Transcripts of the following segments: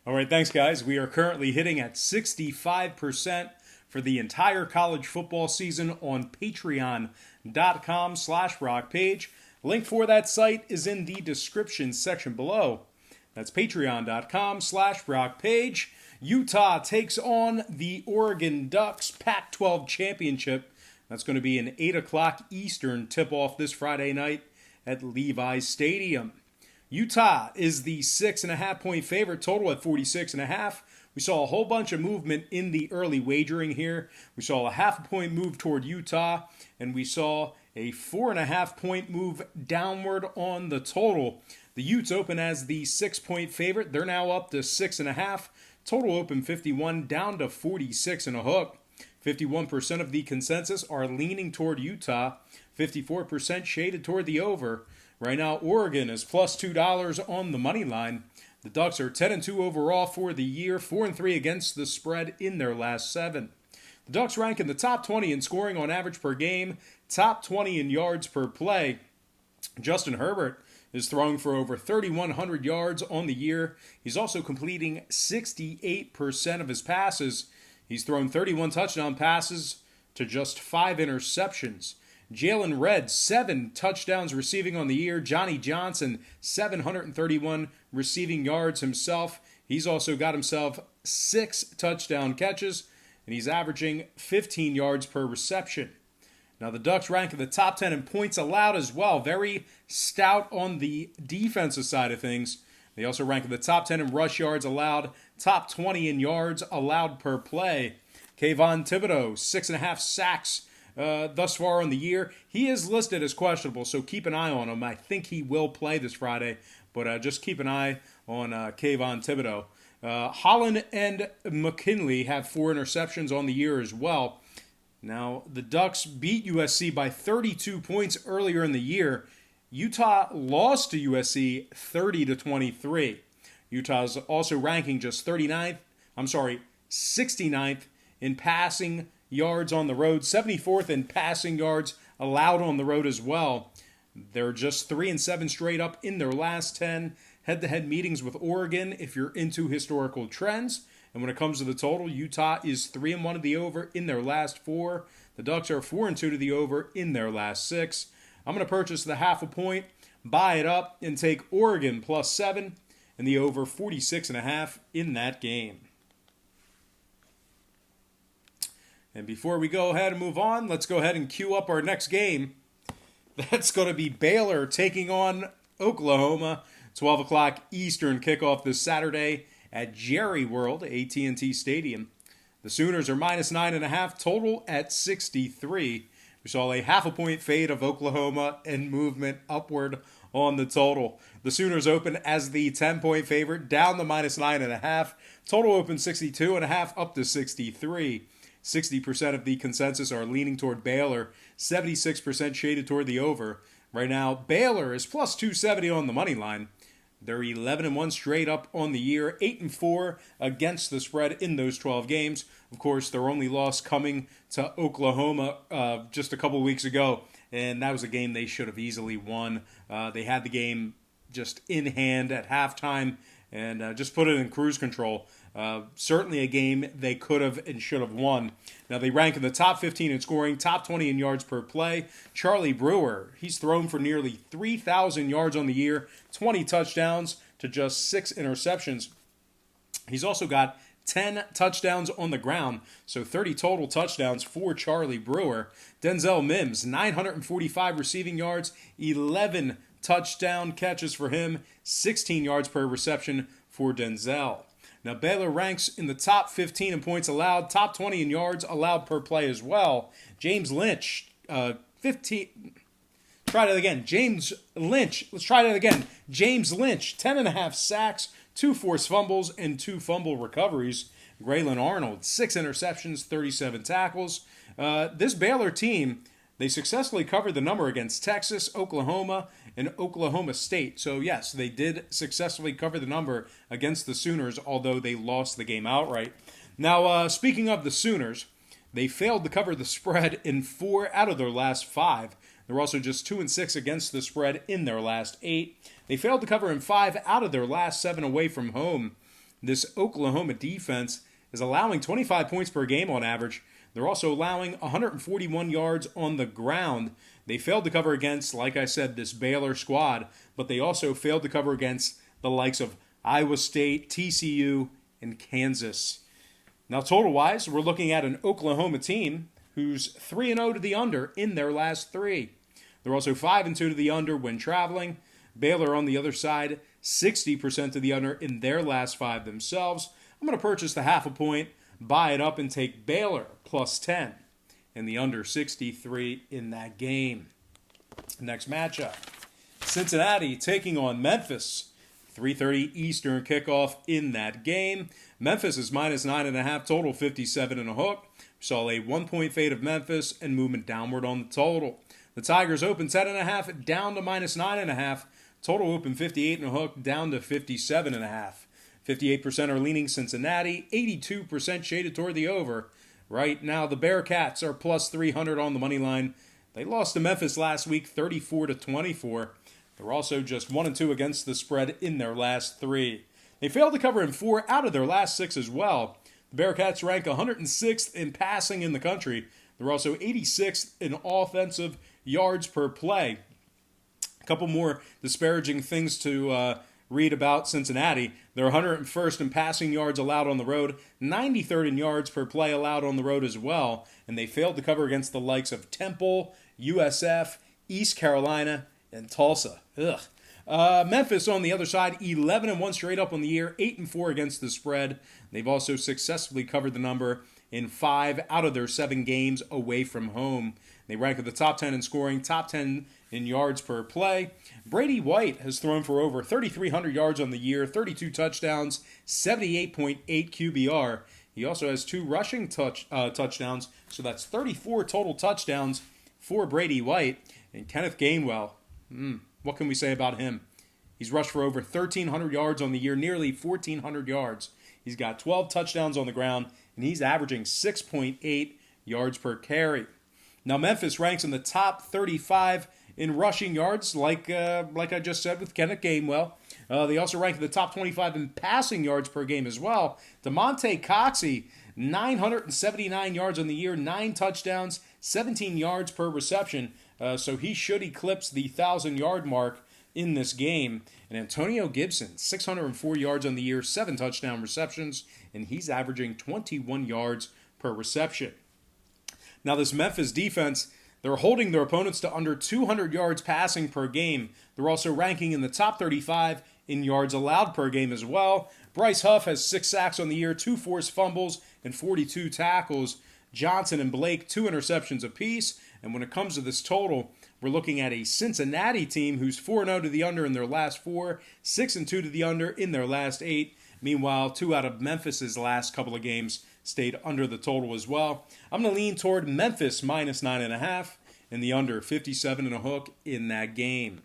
All right, thanks, guys. We are currently hitting at 65% for the entire college football season on patreon.com/rock page. Link for that site is in the description section below. That's patreon.com/rock page. Utah takes on the Oregon Ducks Pac-12 championship. That's going to be an 8 o'clock Eastern tip-off this Friday night at Levi's Stadium. Utah is the 6.5-point favorite, total at 46.5. We saw a whole bunch of movement in the early wagering here. We saw a 0.5-point move toward Utah, and we saw a 4.5-point move downward on the total. The Utes open as the 6-point favorite. They're now up to 6.5. Total open 51, down to 46 and a hook. 51% of the consensus are leaning toward Utah. 54% shaded toward the over. Right now, Oregon is plus $2 on the money line. The Ducks are 10-2 overall for the year, 4-3 against the spread in their last 7. The Ducks rank in the top 20 in scoring on average per game, top 20 in yards per play. Justin Herbert is throwing for over 3,100 yards on the year. He's also completing 68% of his passes. He's thrown 31 touchdown passes to just 5 interceptions. Jalen Redd, 7 touchdowns receiving on the year. Johnny Johnson, 731 receiving yards himself. He's also got himself 6 touchdown catches, and he's averaging 15 yards per reception. Now, the Ducks rank in the top 10 in points allowed as well. Very stout on the defensive side of things. They also rank in the top 10 in rush yards allowed, top 20 in yards allowed per play. Kayvon Thibodeau, 6.5 sacks thus far on the year. He is listed as questionable, so keep an eye on him. I think he will play this Friday, but just keep an eye on Kayvon Thibodeau. Holland and McKinley have 4 interceptions on the year as well. Now, the Ducks beat USC by 32 points earlier in the year. Utah lost to USC 30-23. Utah's also ranking just 69th in passing yards on the road, 74th in passing yards allowed on the road as well. They're just 3-7 straight up in their last 10 head-to-head meetings with Oregon if you're into historical trends. And when it comes to the total, Utah is 3-1 to the over in their last 4. The Ducks are 4-2 to the over in their last 6. I'm going to purchase the 0.5 point, buy it up, and take Oregon plus 7 and the over 46.5 in that game. And before we go ahead and move on, let's go ahead and cue up our next game. That's going to be Baylor taking on Oklahoma. 12 o'clock Eastern kickoff this Saturday at Jerry World, AT&T Stadium. The Sooners are minus 9.5, total at 63. We saw a 0.5 point fade of Oklahoma and movement upward on the total. The Sooners open as the 10-point favorite, down to minus 9.5. Total open 62.5 up to 63. 60% of the consensus are leaning toward Baylor, 76% shaded toward the over. Right now, Baylor is plus 270 on the money line. They're 11-1 straight up on the year, 8-4 against the spread in those 12 games. Of course, their only loss coming to Oklahoma just a couple weeks ago, and that was a game they should have easily won. They had the game just in hand at halftime and just put it in cruise control. Certainly a game they could have and should have won. Now, they rank in the top 15 in scoring, top 20 in yards per play. Charlie Brewer, he's thrown for nearly 3,000 yards on the year, 20 touchdowns to just 6 interceptions. He's also got 10 touchdowns on the ground, so 30 total touchdowns for Charlie Brewer. Denzel Mims, 945 receiving yards, 11 touchdown catches for him, 16 yards per reception for Denzel. Now, Baylor ranks in the top 15 in points allowed, top 20 in yards allowed per play as well. James Lynch, 15. Try that again. James Lynch. Let's try that again. James Lynch, 10.5 sacks, 2 forced fumbles, and 2 fumble recoveries. Graylin Arnold, 6 interceptions, 37 tackles. This Baylor team, they successfully covered the number against Texas, Oklahoma, and Oklahoma State. So, yes, they did successfully cover the number against the Sooners, although they lost the game outright. Now, speaking of the Sooners, they failed to cover the spread in 4 out of their last 5. They're also just 2-6 against the spread in their last 8. They failed to cover in 5 out of their last 7 away from home. This Oklahoma defense is allowing 25 points per game on average. They're also allowing 141 yards on the ground. They failed to cover against, like I said, this Baylor squad, but they also failed to cover against the likes of Iowa State, TCU, and Kansas. Now, total-wise, we're looking at an Oklahoma team who's 3-0 to the under in their last three. They're also 5-2 to the under when traveling. Baylor on the other side, 60% to the under in their last five themselves. I'm going to purchase the half a point, buy it up, and take Baylor plus 10 and the under 63 in that game. Next matchup, Cincinnati taking on Memphis. 3:30 Eastern kickoff in that game. Memphis is minus 9.5, total 57 and a hook. We saw a 1-point fade of Memphis and movement downward on the total. The Tigers open 10.5 down to minus 9.5. Total open 58 and a hook down to 57.5. 58% are leaning Cincinnati, 82% shaded toward the over. Right now, the Bearcats are plus 300 on the money line. They lost to Memphis last week, 34-24. They're also just 1-2 against the spread in their last three. They failed to cover in 4 out of their last 6 as well. The Bearcats rank 106th in passing in the country. They're also 86th in offensive yards per play. A couple more disparaging things to read about Cincinnati. They're 101st in passing yards allowed on the road, 93rd in yards per play allowed on the road as well, and they failed to cover against the likes of Temple, USF, East Carolina, and Tulsa. Memphis on the other side, 11-1 straight up on the year, 8-4 against the spread. They've also successfully covered the number in 5 out of their 7 games away from home. They rank at the top 10 in scoring, top 10 in yards per play. Brady White has thrown for over 3,300 yards on the year, 32 touchdowns, 78.8 QBR. He also has 2 rushing touchdowns, so that's 34 total touchdowns for Brady White. And Kenneth Gainwell, what can we say about him? He's rushed for over 1,300 yards on the year, nearly 1,400 yards. He's got 12 touchdowns on the ground, and he's averaging 6.8 yards per carry. Now, Memphis ranks in the top 35 in rushing yards, like I just said with Kenneth Gainwell. They also rank in the top 25 in passing yards per game as well. DeMonte Coxey, 979 yards on the year, 9 touchdowns, 17 yards per reception. So he should eclipse the 1,000-yard mark in this game. And Antonio Gibson, 604 yards on the year, 7 touchdown receptions, and he's averaging 21 yards per reception. Now, this Memphis defense, they're holding their opponents to under 200 yards passing per game. They're also ranking in the top 35 in yards allowed per game as well. Bryce Huff has 6 sacks on the year, 2 forced fumbles, and 42 tackles. Johnson and Blake, 2 interceptions apiece. And when it comes to this total, we're looking at a Cincinnati team who's 4-0 to the under in their last 4, 6-2 to the under in their last 8. Meanwhile, 2 out of Memphis's last couple of games stayed under the total as well. I'm going to lean toward Memphis minus 9.5 and the under 57 and a hook in that game.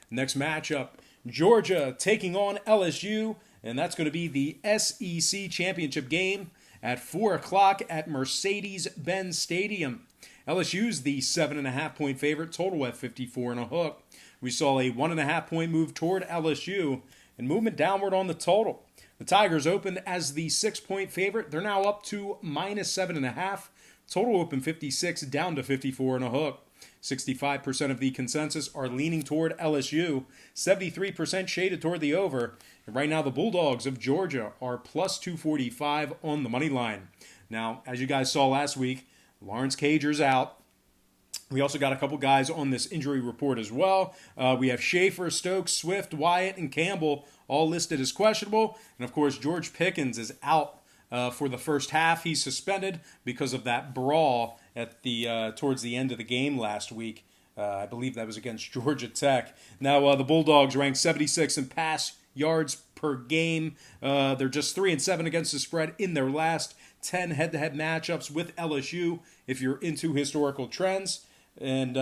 Next matchup, Georgia taking on LSU, and that's going to be the SEC championship game at 4 o'clock at Mercedes-Benz Stadium. LSU's the 7.5-point favorite, total at 54 and a hook. We saw a 1.5-point move toward LSU and movement downward on the total. The Tigers opened as the 6-point favorite. They're now up to minus 7.5. Total open 56 down to 54 and a hook. 65% of the consensus are leaning toward LSU. 73% shaded toward the over. And right now the Bulldogs of Georgia are plus 245 on the money line. Now, as you guys saw last week, Lawrence Cager's out. We also got a couple guys on this injury report as well. We have Schaefer, Stokes, Swift, Wyatt, and Campbell all listed as questionable. And, of course, George Pickens is out for the first half. He's suspended because of that brawl at the towards the end of the game last week. I believe that was against Georgia Tech. Now, the Bulldogs rank 76 in pass yards per game. They're just 3-7 against the spread in their last 10 head-to-head matchups with LSU, if you're into historical trends. And,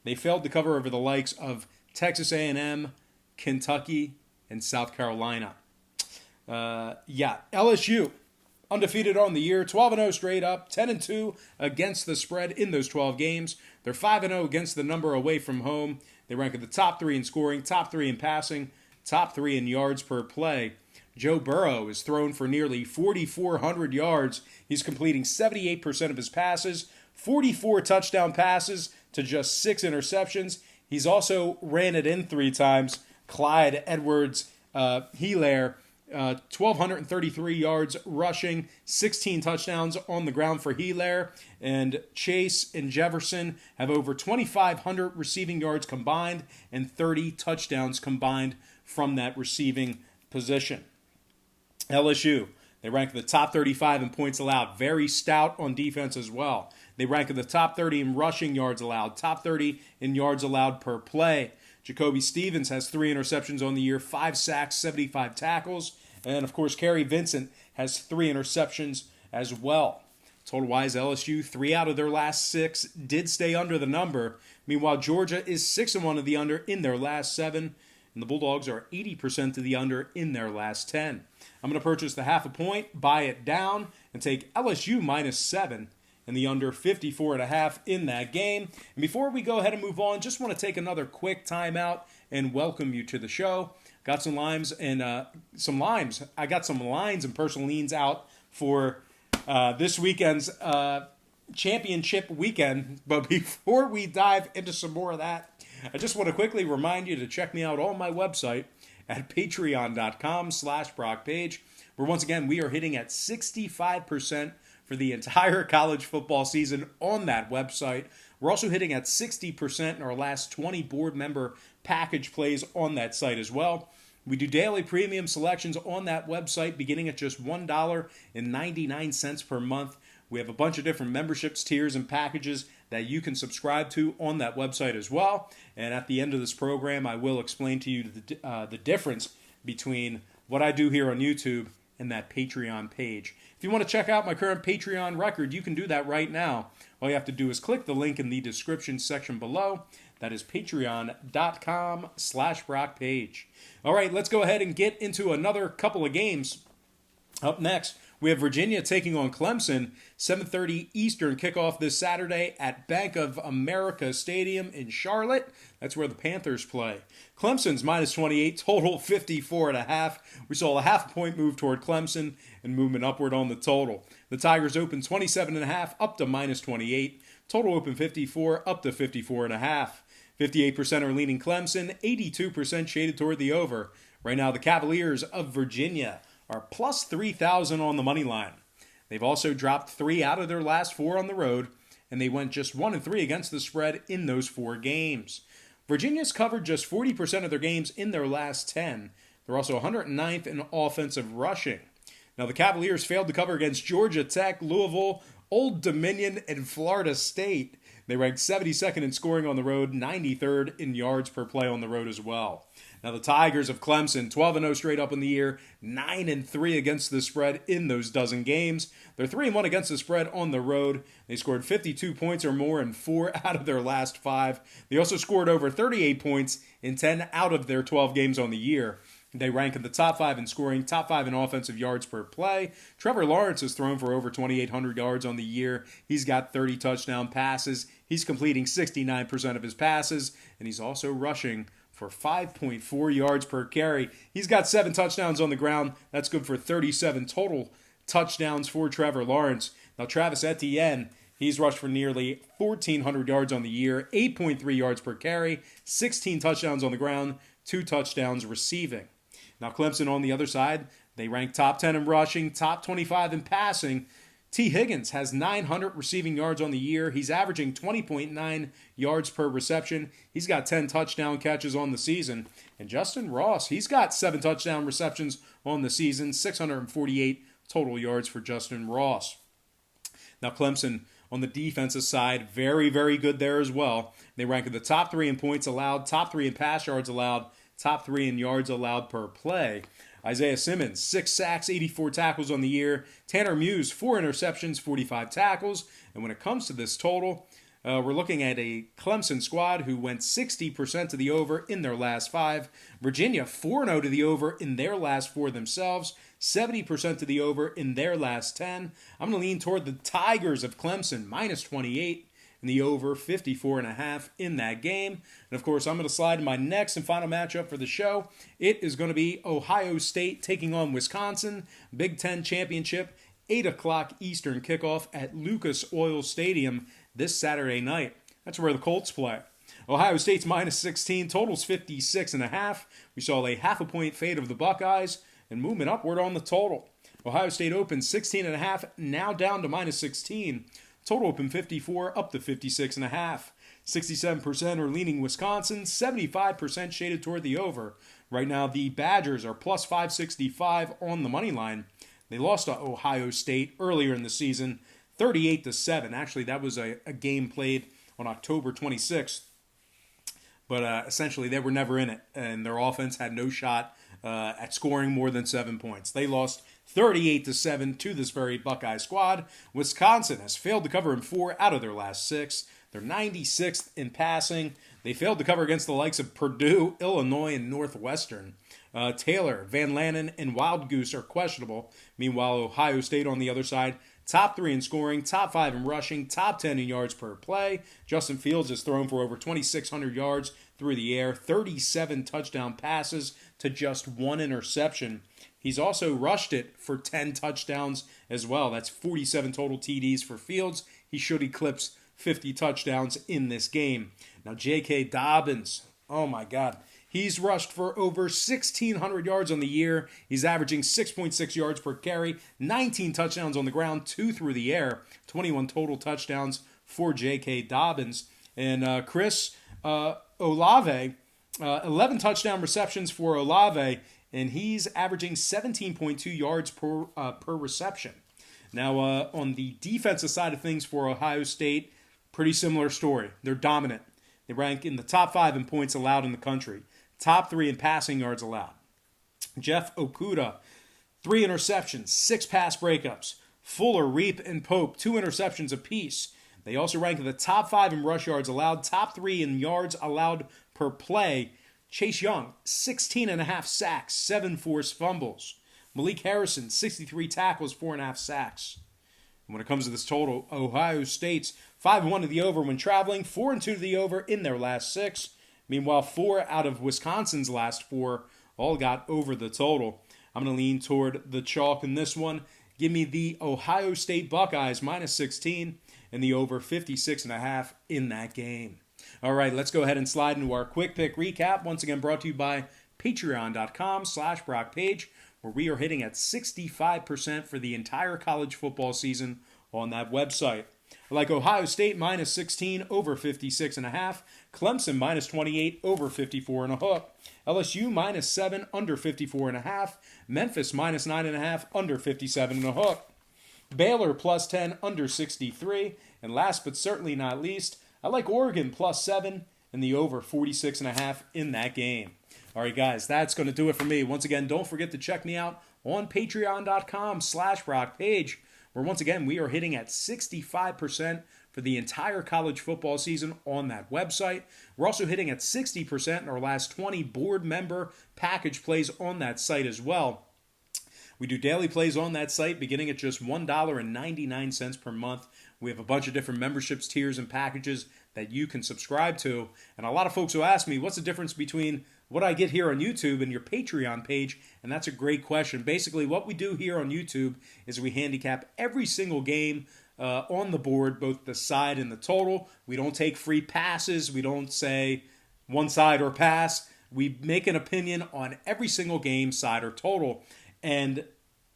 they failed to cover over the likes of Texas A&M, Kentucky, and South Carolina. LSU, undefeated on the year, 12-0 straight up, 10-2 against the spread in those 12 games. They're 5-0 against the number away from home. They rank at the top 3 in scoring, top 3 in passing, top 3 in yards per play. Joe Burrow is thrown for nearly 4,400 yards. He's completing 78% of his passes, 44 touchdown passes to just 6 interceptions. He's also ran it in 3 times. Clyde Edwards-Helaire, 1,233 yards rushing, 16 touchdowns on the ground for Helaire. And Chase and Jefferson have over 2,500 receiving yards combined and 30 touchdowns combined from that receiving position. LSU, they rank in the top 35 in points allowed. Very stout on defense as well. They rank in the top 30 in rushing yards allowed, top 30 in yards allowed per play. Jacoby Stevens has 3 interceptions on the year, 5 sacks, 75 tackles. And, of course, Kerry Vincent has 3 interceptions as well. Total-wise, LSU, 3 out of their last 6 did stay under the number. Meanwhile, Georgia is 6-1 of the under in their last 7. And the Bulldogs are 80% of the under in their last 10. I'm going to purchase the half a point, buy it down, and take LSU -7 and the under 54.5 in that game. And before we go ahead and move on, just want to take another quick timeout and welcome you to the show. Got some limes and some limes. I got some lines and personal leans out for this weekend's championship weekend. But before we dive into some more of that, I just want to quickly remind you to check me out on my website at patreon.com/BrockPage, where once again we are hitting at 65% for the entire college football season on that website. We're also hitting at 60% in our last 20 board member package plays on that site as well. We do daily premium selections on that website beginning at just $1.99 per month. We have a bunch of different memberships, tiers, and packages that you can subscribe to on that website as well. And at the end of this program, I will explain to you the difference between what I do here on YouTube and that Patreon page. If you want to check out my current Patreon record, you can do that right now. All you have to do is click the link in the description section below. That is patreon.com/BrockPage. All right, let's go ahead and get into another couple of games. Up next, we have Virginia taking on Clemson, 7:30 Eastern kickoff this Saturday at Bank of America Stadium in Charlotte. That's where the Panthers play. Clemson's -28, total 54.5. We saw a half point move toward Clemson and movement upward on the total. The Tigers open 27.5 up to -28. Total open 54 up to 54.5. 58% are leaning Clemson, 82% shaded toward the over. Right now, the Cavaliers of Virginia are plus 3,000 on the money line. They've also dropped 3 out of their last 4 on the road, and they went just 1-3 against the spread in those 4 games. Virginia's covered just 40% of their games in their last 10. They're also 109th in offensive rushing. Now, the Cavaliers failed to cover against Georgia Tech, Louisville, Old Dominion, and Florida State. They ranked 72nd in scoring on the road, 93rd in yards per play on the road as well. Now, the Tigers of Clemson, 12-0 straight up in the year, 9-3 against the spread in those dozen games. They're 3-1 against the spread on the road. They scored 52 points or more in 4 out of their last 5. They also scored over 38 points in 10 out of their 12 games on the year. They rank in the top 5 in scoring, top 5 in offensive yards per play. Trevor Lawrence has thrown for over 2,800 yards on the year. He's got 30 touchdown passes. He's completing 69% of his passes, and he's also rushing for 5.4 yards per carry. He's got 7 touchdowns on the ground. That's good for 37 total touchdowns for Trevor Lawrence. Now, Travis Etienne, he's rushed for nearly 1,400 yards on the year, 8.3 yards per carry, 16 touchdowns on the ground, 2 touchdowns receiving. Now, Clemson on the other side, they rank top 10 in rushing, top 25 in passing. T. Higgins has 900 receiving yards on the year. He's averaging 20.9 yards per reception. He's got 10 touchdown catches on the season. And Justin Ross, he's got 7 touchdown receptions on the season, 648 total yards for Justin Ross. Now, Clemson on the defensive side, very, very good there as well. They rank in the top 3 in points allowed, top 3 in pass yards allowed, top 3 in yards allowed per play. Isaiah Simmons, 6 sacks, 84 tackles on the year. Tanner Muse, 4 interceptions, 45 tackles. And when it comes to this total, we're looking at a Clemson squad who went 60% to the over in their last 5. Virginia, 4-0 to the over in their last 4 themselves. 70% to the over in their last 10. I'm going to lean toward the Tigers of Clemson, -28. and the over 54.5 in that game. And of course, I'm going to slide in my next and final matchup for the show. It is going to be Ohio State taking on Wisconsin, Big Ten Championship, 8 o'clock Eastern kickoff at Lucas Oil Stadium this Saturday night. That's where the Colts play. Ohio State's minus 16, totals 56.5. We saw a half a point fade of the Buckeyes and movement upward on the total. Ohio State opened 16.5, now down to minus 16. Total open 54, up to 56.5. 67% are leaning Wisconsin, 75% shaded toward the over. Right now, the Badgers are plus 565 on the money line. They lost to Ohio State earlier in the season, 38-7. Actually, that was a game played on October 26th. But essentially, they were never in it, and their offense had no shot at scoring more than 7 points. They lost 38-7 to this very Buckeye squad. Wisconsin has failed to cover in 4 out of their last 6. They're 96th in passing. They failed to cover against the likes of Purdue, Illinois, and Northwestern. Taylor, Van Lanen, and Wild Goose are questionable. Meanwhile, Ohio State on the other side, top 3 in scoring, top 5 in rushing, top 10 in yards per play. Justin Fields has thrown for over 2,600 yards through the air, 37 touchdown passes to just 1 interception. He's also rushed it for 10 touchdowns as well. That's 47 total TDs for Fields. He should eclipse 50 touchdowns in this game. Now, J.K. Dobbins, oh my God. He's rushed for over 1,600 yards on the year. He's averaging 6.6 yards per carry, 19 touchdowns on the ground, 2 through the air, 21 total touchdowns for J.K. Dobbins. And Chris Olave, 11 touchdown receptions for Olave, and he's averaging 17.2 yards per reception. Now, on the defensive side of things for Ohio State, pretty similar story. They're dominant. They rank in the top 5 in points allowed in the country. Top 3 in passing yards allowed. Jeff Okudah, 3 interceptions, 6 pass breakups. Fuller, Reap, and Pope, 2 interceptions apiece. They also rank in the top 5 in rush yards allowed, top 3 in yards allowed per play. Chase Young, 16.5 sacks, 7 forced fumbles. Malik Harrison, 63 tackles, 4.5 sacks. And when it comes to this total, Ohio State's 5-1 to the over when traveling, 4-2 to the over in their last 6. Meanwhile, 4 out of Wisconsin's last 4 all got over the total. I'm going to lean toward the chalk in this one. Give me the Ohio State Buckeyes minus 16 and the over 56.5 in that game. All right, let's go ahead and slide into our quick pick recap. Once again, brought to you by patreon.com/BrockPage, where we are hitting at 65% for the entire college football season on that website. I like Ohio State minus 16 over 56.5. Clemson minus 28 over 54.5. LSU minus 7 under 54.5. Memphis minus 9.5 under 57.5. Baylor plus 10 under 63. And last but certainly not least, I like Oregon plus 7 and the over 46.5 in that game. All right, guys, that's going to do it for me. Once again, don't forget to check me out on patreon.com/BrockPage, where once again, we are hitting at 65% for the entire college football season on that website. We're also hitting at 60% in our last 20 board member package plays on that site as well. We do daily plays on that site beginning at just $1.99 per month. We have a bunch of different memberships, tiers, and packages that you can subscribe to. And a lot of folks will ask me, what's the difference between what I get here on YouTube and your Patreon page? And that's a great question. Basically, what we do here on YouTube is we handicap every single game on the board, both the side and the total. We don't take free passes. We don't say one side or pass. We make an opinion on every single game, side or total. And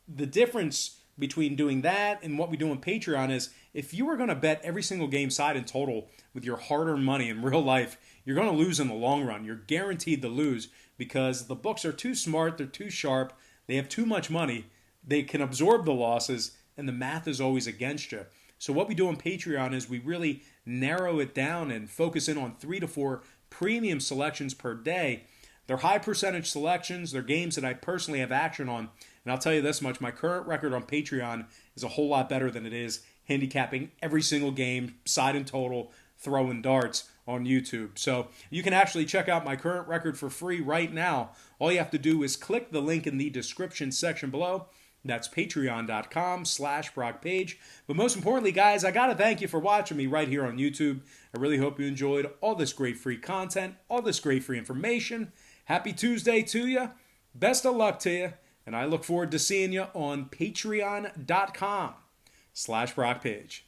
the difference between doing that and what we do on Patreon is if you were going to bet every single game side and total with your hard-earned money in real life, you're going to lose in the long run. You're guaranteed to lose because the books are too smart, they're too sharp, they have too much money, they can absorb the losses, and the math is always against you. So what we do on Patreon is we really narrow it down and focus in on 3 to 4 premium selections per day. They're high percentage selections. They're games that I personally have action on. And I'll tell you this much, my current record on Patreon is a whole lot better than it is handicapping every single game, side and total, throwing darts on YouTube. So you can actually check out my current record for free right now. All you have to do is click the link in the description section below. That's patreon.com/BrockPage. But most importantly, guys, I got to thank you for watching me right here on YouTube. I really hope you enjoyed all this great free content, all this great free information. Happy Tuesday to you. Best of luck to you. And I look forward to seeing you on patreon.com/BrockPage.